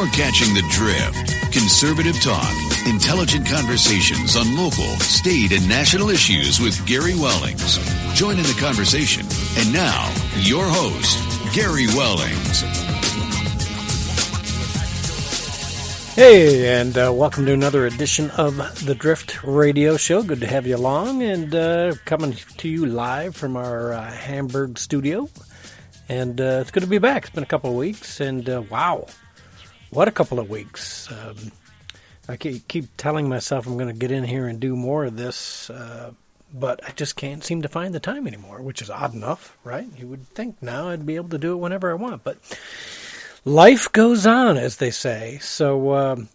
You're catching the drift. Conservative talk, intelligent conversations on local, state, and national issues with Gary Wellings. Join in the conversation. And now, your host, Gary Wellings. Hey, and welcome to another edition of the Drift Radio Show. Good to have you along, and coming to you live from our Hamburg studio. And it's good to be back. It's been a couple of weeks, and wow, what a couple of weeks. I keep telling myself I'm going to get in here and do more of this, but I just can't seem to find the time anymore, which is odd enough, right? You would think now I'd be able to do it whenever I want, but life goes on, as they say. So,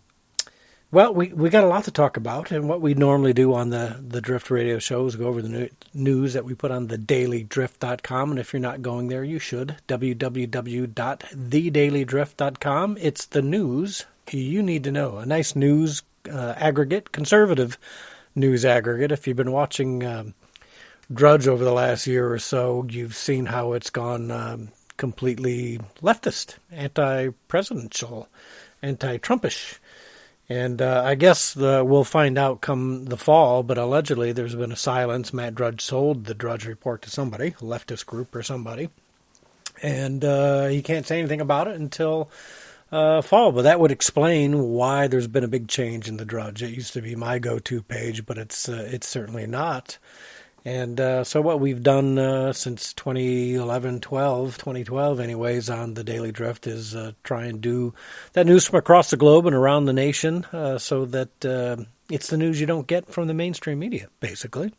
well, we got a lot to talk about, and what we normally do on the Drift Radio Show is go over the news that we put on thedailydrift.com, and if you're not going there, you should. www.thedailydrift.com. It's the news you need to know. A nice news aggregate, conservative news aggregate. If you've been watching Drudge over the last year or so, you've seen how it's gone completely leftist, anti-presidential, anti-Trumpish. And I guess we'll find out come the fall, but allegedly there's been a silence. Matt Drudge sold the Drudge Report to somebody, a leftist group or somebody, and he can't say anything about it until fall. But that would explain why there's been a big change in the Drudge. It used to be my go-to page, but it's certainly not. And so what we've done since 2012 anyways, on the Daily Drift is try and do that news from across the globe and around the nation so that it's the news you don't get from the mainstream media, basically.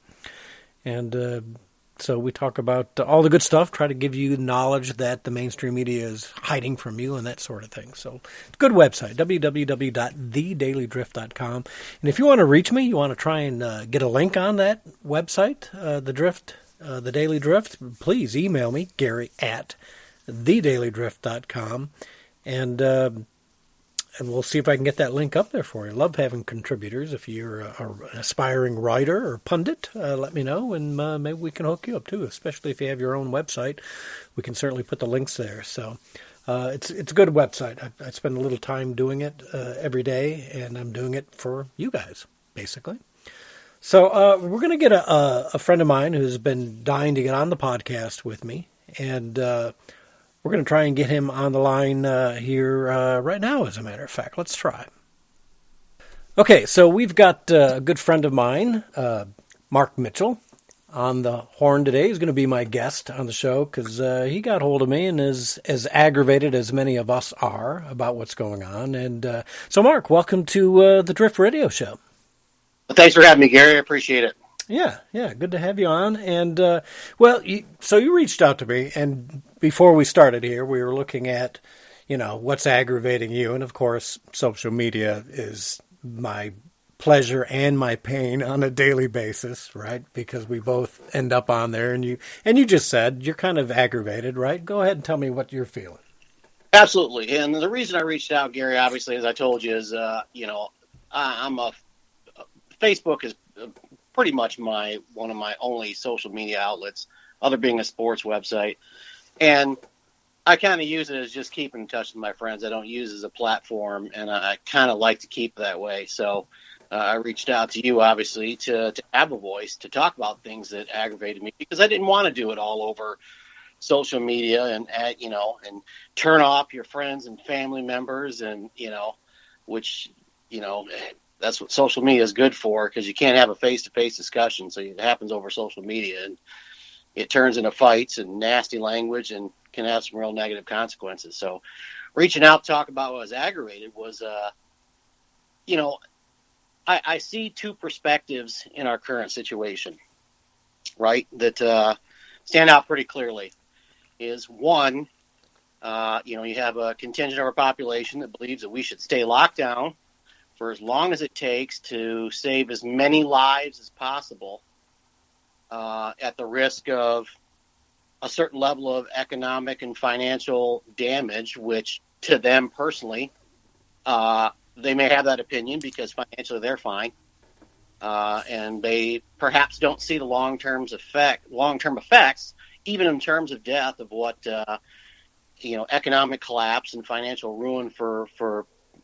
And so we talk about all the good stuff, try to give you knowledge that the mainstream media is hiding from you and that sort of thing. So good website, www.thedailydrift.com. And if you want to reach me, you want to try and get a link on that website, the Daily Drift, please email me, Gary at thedailydrift.com. And we'll see if I can get that link up there for you. Love having contributors. If you're an aspiring writer or pundit, let me know, and maybe we can hook you up too, especially if you have your own website. We can certainly put the links there. So it's a good website. I spend a little time doing it every day, and I'm doing it for you guys, basically. So we're going to get a friend of mine who's been dying to get on the podcast with me, and we're going to try and get him on the line here right now, as a matter of fact. Let's try. Okay, so we've got a good friend of mine, Mark Mitchell, on the horn today. He's going to be my guest on the show because he got hold of me and is as aggravated as many of us are about what's going on. And so, Mark, welcome to the Drift Radio Show. Well, thanks for having me, Gary. I appreciate it. Yeah, good to have you on. And, so you reached out to me, and before we started here, we were looking at, what's aggravating you. And, of course, social media is my pleasure and my pain on a daily basis, right? Because we both end up on there. And you just said you're kind of aggravated, right? Go ahead and tell me what you're feeling. Absolutely. And the reason I reached out, Gary, obviously, as I told you, is, Facebook is pretty much one of my only social media outlets, other being a sports website. And I kind of use it as just keeping in touch with my friends. I don't use it as a platform, and I kind of like to keep it that way. So I reached out to you, obviously, to have a voice, to talk about things that aggravated me, because I didn't want to do it all over social media and turn off your friends and family members and, that's what social media is good for, because you can't have a face-to-face discussion. So it happens over social media, and it turns into fights and nasty language and can have some real negative consequences. So reaching out to talk about what was aggravated was, I see two perspectives in our current situation, right, that stand out pretty clearly. Is one, you have a contingent of our population that believes that we should stay locked down for as long as it takes to save as many lives as possible at the risk of a certain level of economic and financial damage, which to them personally, they may have that opinion because financially they're fine. And they perhaps don't see the long-term effects, even in terms of death, of what, economic collapse and financial ruin for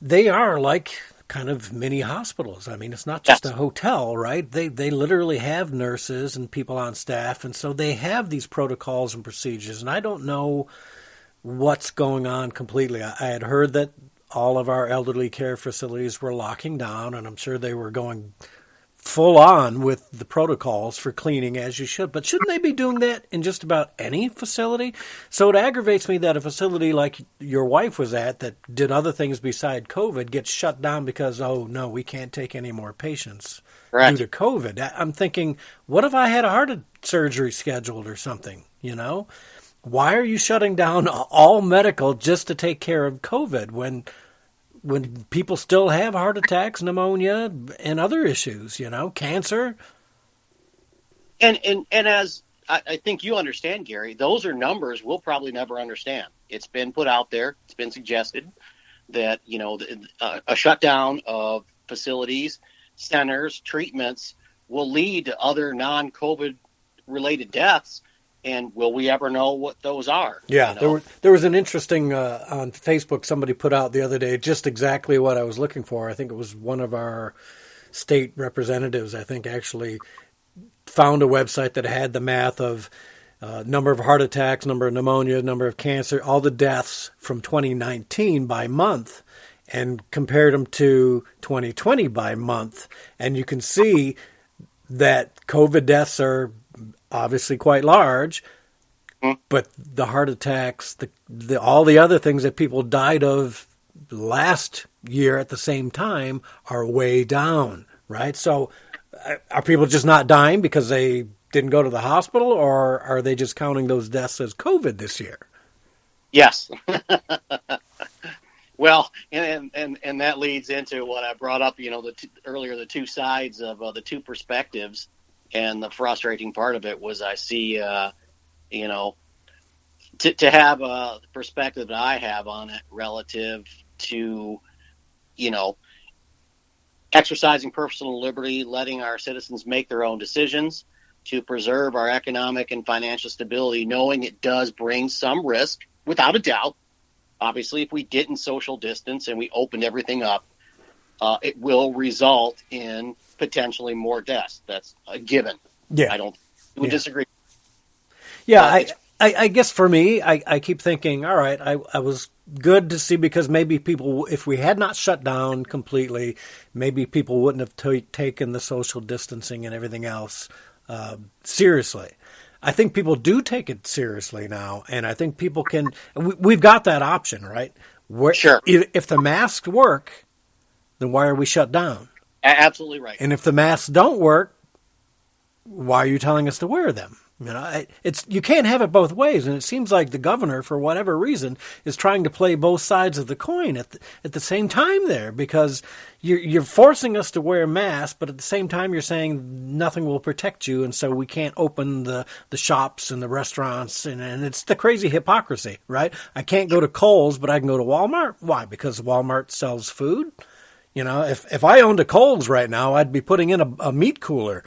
they are like kind of mini hospitals. I mean, it's not just a hotel, right? They literally have nurses and people on staff, and so they have these protocols and procedures. And I don't know what's going on completely. I had heard that all of our elderly care facilities were locking down, and I'm sure they were going full on with the protocols for cleaning as you should. But shouldn't they be doing that in just about any facility? So it aggravates me that a facility like your wife was at that did other things beside COVID gets shut down because, oh, no, we can't take any more patients due to COVID. I'm thinking, what if I had a heart surgery scheduled or something, you know? Why are you shutting down all medical just to take care of COVID when people still have heart attacks, pneumonia, and other issues, you know, cancer? And as I think you understand, Gary, those are numbers we'll probably never understand. It's been put out there. It's been suggested that, you know, a shutdown of facilities, centers, treatments will lead to other non-COVID related deaths. And will we ever know what those are? Yeah, you know? there was an interesting, on Facebook, somebody put out the other day just exactly what I was looking for. I think it was one of our state representatives, I think, actually found a website that had the math of number of heart attacks, number of pneumonia, number of cancer, all the deaths from 2019 by month, and compared them to 2020 by month. And you can see that COVID deaths are obviously quite large, but the heart attacks, all the other things that people died of last year at the same time are way down, right? So are people just not dying because they didn't go to the hospital, or are they just counting those deaths as COVID this year? Yes. Well, and that leads into what I brought up, you know, earlier, the two sides of the two perspectives. And the frustrating part of it was I see, you know, to have a perspective that I have on it relative to, you know, exercising personal liberty, letting our citizens make their own decisions to preserve our economic and financial stability, knowing it does bring some risk, without a doubt. Obviously, if we didn't social distance and we opened everything up, it will result in potentially more deaths. That's a given. Yeah. I don't would disagree. Yeah, I guess for me, I keep thinking, all right, I was good to see, because maybe people, if we had not shut down completely, maybe people wouldn't have taken the social distancing and everything else seriously. I think people do take it seriously now, and I think people can. We've got that option, right? Sure. If the masks work, then why are we shut down? Absolutely right. And if the masks don't work, why are you telling us to wear them? You know, you can't have it both ways, and it seems like the governor, for whatever reason, is trying to play both sides of the coin at the same time there, because you're forcing us to wear masks, but at the same time you're saying nothing will protect you, and so we can't open the shops and the restaurants, and it's the crazy hypocrisy, right? I can't go to Kohl's, but I can go to Walmart. Why? Because Walmart sells food. You know, if I owned a Kohl's right now, I'd be putting in a meat cooler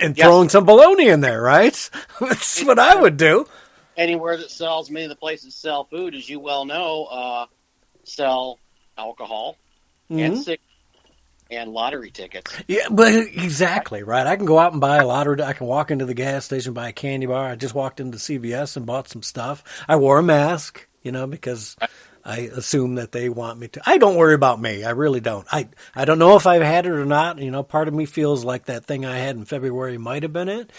and throwing some bologna in there, right? That's what I would do. Anywhere that sells, many of the places sell food, as you well know, sell alcohol and cigarettes and lottery tickets. Yeah, but exactly, right. I can go out and buy a lottery. I can walk into the gas station, buy a candy bar. I just walked into CVS and bought some stuff. I wore a mask, you know, because I assume that they want me to. I don't worry about me. I really don't. I don't know if I've had it or not. You know, part of me feels like that thing I had in February might have been it.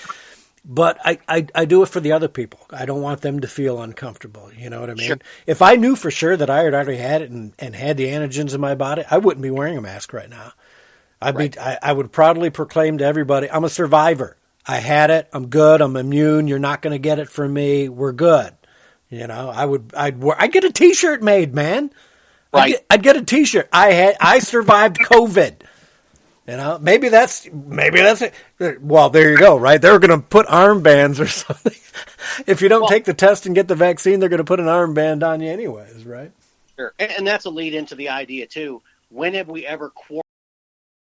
But I do it for the other people. I don't want them to feel uncomfortable. You know what I mean? Sure. If I knew for sure that I had already had it and had the antigens in my body, I wouldn't be wearing a mask right now. I would proudly proclaim to everybody, I'm a survivor. I had it. I'm good. I'm immune. You're not going to get it from me. We're good. You know, I'd get a T-shirt made, man. Right. I'd get a T-shirt. I survived COVID. You know, maybe that's it. Well, there you go, right? They're going to put armbands or something. If you don't take the test and get the vaccine, they're going to put an armband on you anyways, right? Sure. And that's a lead into the idea too. When have we ever